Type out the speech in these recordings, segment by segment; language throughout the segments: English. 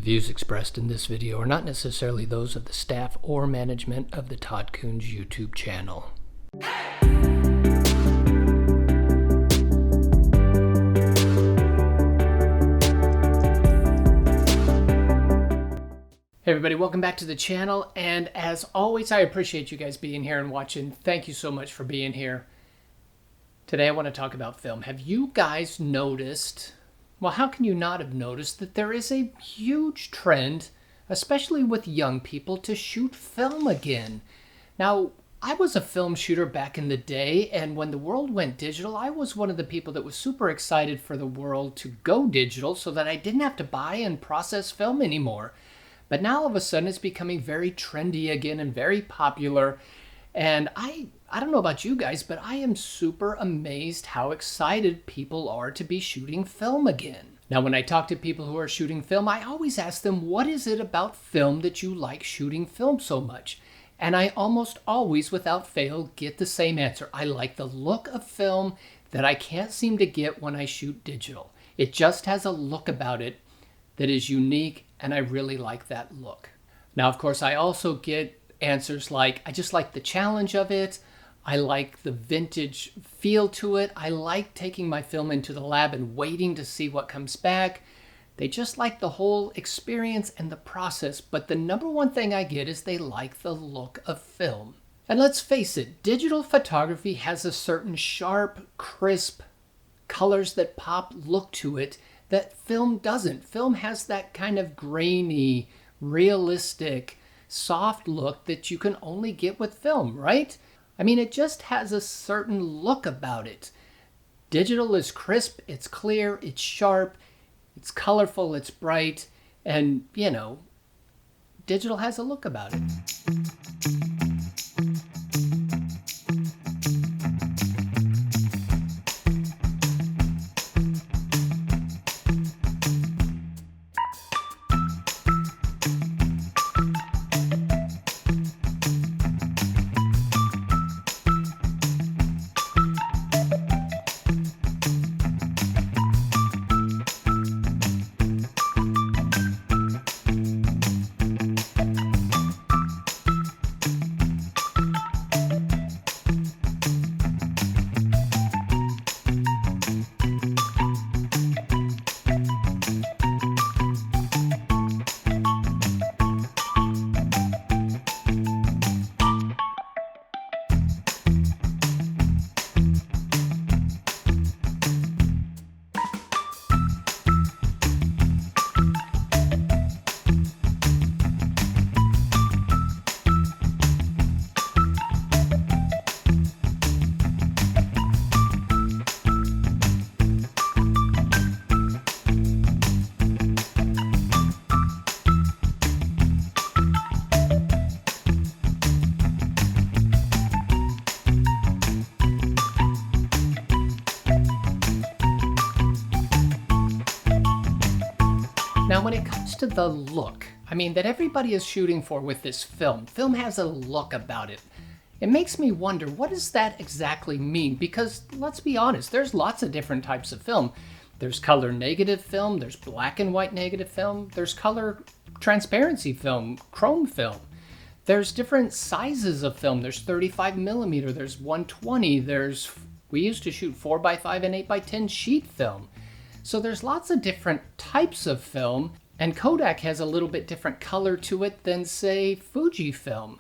views expressed in this video are not necessarily those of the staff or management of the Todd Coons YouTube channel. Hey everybody, welcome back to the channel, and as always, I appreciate you guys being here and watching. Thank you so much for being here. Today I want to talk about film. Have you guys noticed, well, how can you not have noticed that there is a huge trend, especially with young people, to shoot film again? Now, I was a film shooter back in the day, and when the world went digital, I was one of the people that was super excited for the world to go digital so that I didn't have to buy and process film anymore. But now all of a sudden it's becoming very trendy again and very popular. And I don't know about you guys, but I am super amazed how excited people are to be shooting film again. Now, when I talk to people who are shooting film, I always ask them, what is it about film that you like shooting film so much? And I almost always, without fail, get the same answer. I like the look of film that I can't seem to get when I shoot digital. It just has a look about it that is unique, and I really like that look. Now, of course, I also get answers like, I just like the challenge of it. I like the vintage feel to it. I like taking my film into the lab and waiting to see what comes back. They just like the whole experience and the process. But the number one thing I get is they like the look of film. And let's face it, digital photography has a certain sharp, crisp, colors that pop look to it that film doesn't. Film has that kind of grainy, realistic, soft look that you can only get with film, right? I mean, it just has a certain look about it. Digital is crisp, it's clear, it's sharp, it's colorful, it's bright, and, you know, digital has a look about it. Now, when it comes to the look, I mean, that everybody is shooting for with this film, film has a look about it. It makes me wonder, what does that exactly mean? Because let's be honest, there's lots of different types of film. There's color negative film, there's black and white negative film, there's color transparency film, chrome film. There's different sizes of film. There's 35 millimeter, there's 120, we used to shoot 4x5 and 8x10 sheet film. So there's lots of different types of film, and Kodak has a little bit different color to it than, say, Fujifilm.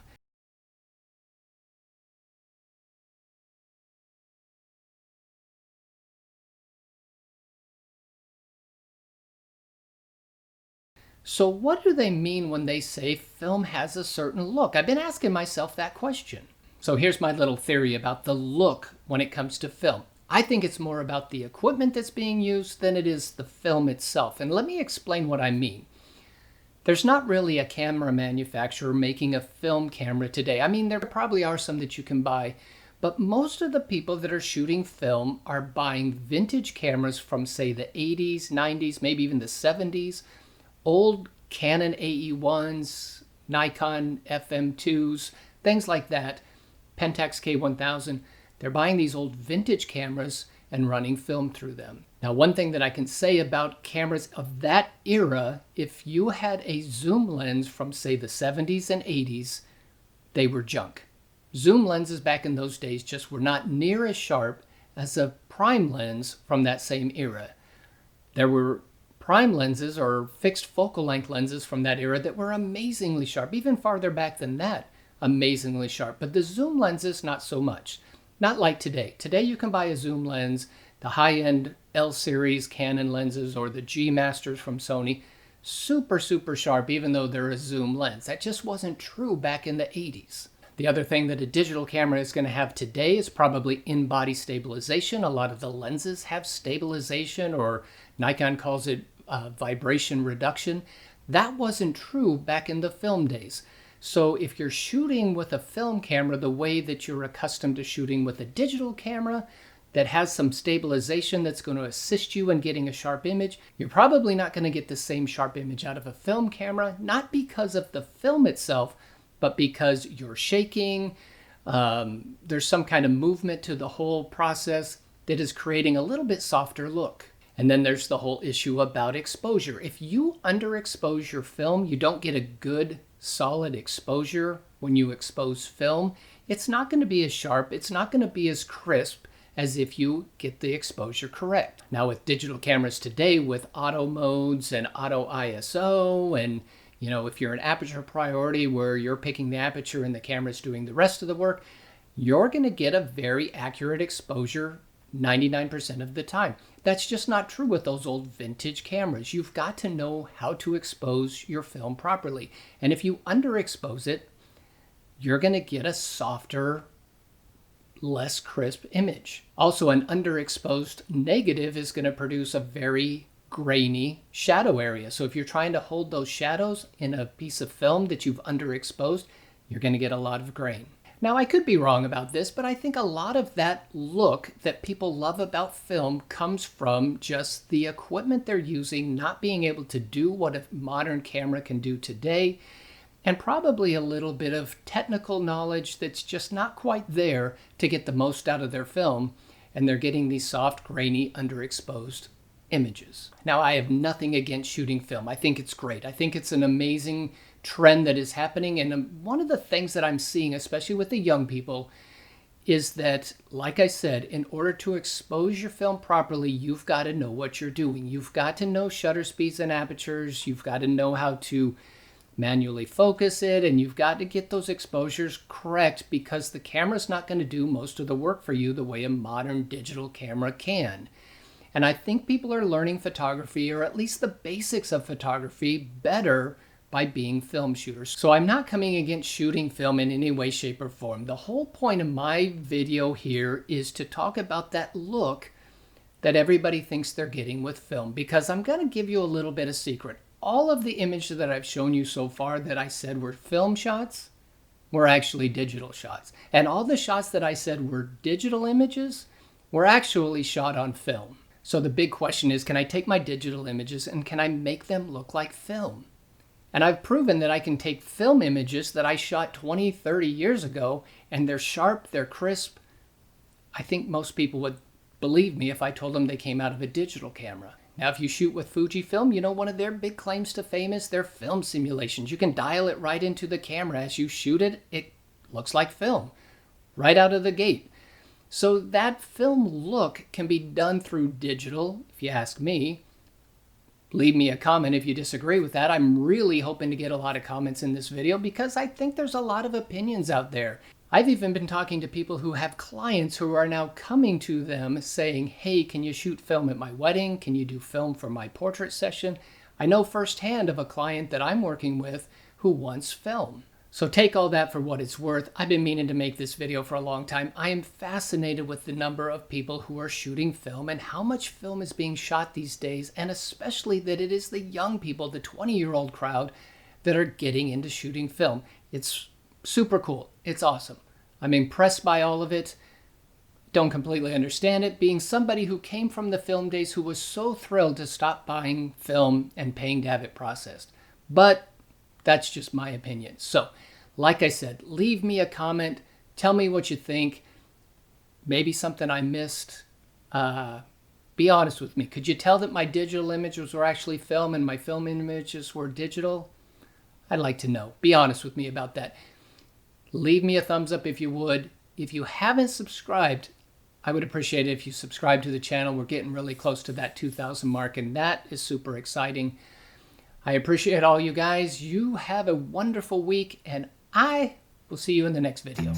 So what do they mean when they say film has a certain look? I've been asking myself that question. So here's my little theory about the look when it comes to film. I think it's more about the equipment that's being used than it is the film itself. And let me explain what I mean. There's not really a camera manufacturer making a film camera today. I mean, there probably are some that you can buy, but most of the people that are shooting film are buying vintage cameras from, say, the 80s, 90s, maybe even the 70s, old Canon AE1s, Nikon FM2s, things like that, Pentax K1000. They're buying these old vintage cameras and running film through them. Now, one thing that I can say about cameras of that era, if you had a zoom lens from, say, the 70s and 80s, they were junk. Zoom lenses back in those days just were not near as sharp as a prime lens from that same era. There were prime lenses or fixed focal length lenses from that era that were amazingly sharp, even farther back than that, amazingly sharp. But the zoom lenses, not so much. Not like today. Today you can buy a zoom lens, the high-end L-series Canon lenses or the G Masters from Sony, super, super sharp, even though they're a zoom lens. That just wasn't true back in the 80s. The other thing that a digital camera is going to have today is probably in-body stabilization. A lot of the lenses have stabilization, or Nikon calls it vibration reduction. That wasn't true back in the film days. So if you're shooting with a film camera the way that you're accustomed to shooting with a digital camera that has some stabilization that's going to assist you in getting a sharp image, you're probably not going to get the same sharp image out of a film camera, not because of the film itself, but because you're shaking, there's some kind of movement to the whole process that is creating a little bit softer look. And then there's the whole issue about exposure. If you underexpose your film, you don't get a good solid exposure when you expose film, it's not going to be as sharp, it's not going to be as crisp as if you get the exposure correct. Now with digital cameras today, with auto modes and auto ISO, and if you're an aperture priority where you're picking the aperture and the camera's doing the rest of the work, you're going to get a very accurate exposure 99% of the time. That's just not true with those old vintage cameras. You've got to know how to expose your film properly. And if you underexpose it, you're going to get a softer, less crisp image. Also, an underexposed negative is going to produce a very grainy shadow area. So if you're trying to hold those shadows in a piece of film that you've underexposed, you're going to get a lot of grain. Now, I could be wrong about this, but I think a lot of that look that people love about film comes from just the equipment they're using not being able to do what a modern camera can do today, and probably a little bit of technical knowledge that's just not quite there to get the most out of their film, and they're getting these soft, grainy, underexposed images. Now, I have nothing against shooting film. I think it's great. I think it's an amazing trend that is happening, and one of the things that I'm seeing, especially with the young people, is that, like I said, in order to expose your film properly, you've got to know what you're doing. You've got to know shutter speeds and apertures. You've got to know how to manually focus it, and you've got to get those exposures correct, because the camera's not going to do most of the work for you the way a modern digital camera can. And I think people are learning photography, or at least the basics of photography, better by being film shooters. So I'm not coming against shooting film in any way, shape, or form. The whole point of my video here is to talk about that look that everybody thinks they're getting with film, because I'm going to give you a little bit of secret. All of the images that I've shown you so far that I said were film shots were actually digital shots. And all the shots that I said were digital images were actually shot on film. So the big question is, can I take my digital images and can I make them look like film? And I've proven that I can take film images that I shot 20, 30 years ago, and they're sharp, they're crisp. I think most people would believe me if I told them they came out of a digital camera. Now, if you shoot with Fujifilm, one of their big claims to fame is their film simulations. You can dial it right into the camera. As you shoot it, it looks like film right out of the gate. So that film look can be done through digital, if you ask me. Leave me a comment if you disagree with that. I'm really hoping to get a lot of comments in this video, because I think there's a lot of opinions out there. I've even been talking to people who have clients who are now coming to them saying, hey, can you shoot film at my wedding? Can you do film for my portrait session? I know firsthand of a client that I'm working with who wants film. So take all that for what it's worth. I've been meaning to make this video for a long time. I am fascinated with the number of people who are shooting film and how much film is being shot these days, and especially that it is the young people, the 20-year-old crowd, that are getting into shooting film. It's super cool. It's awesome. I'm impressed by all of it. Don't completely understand it, being somebody who came from the film days who was so thrilled to stop buying film and paying to have it processed. But that's just my opinion. So, like I said, leave me a comment. Tell me what you think. Maybe something I missed. Be honest with me. Could you tell that my digital images were actually film and my film images were digital? I'd like to know. Be honest with me about that. Leave me a thumbs up if you would. If you haven't subscribed, I would appreciate it if you subscribe to the channel. We're getting really close to that 2,000 mark, and that is super exciting. I appreciate all you guys. You have a wonderful week, and I will see you in the next video.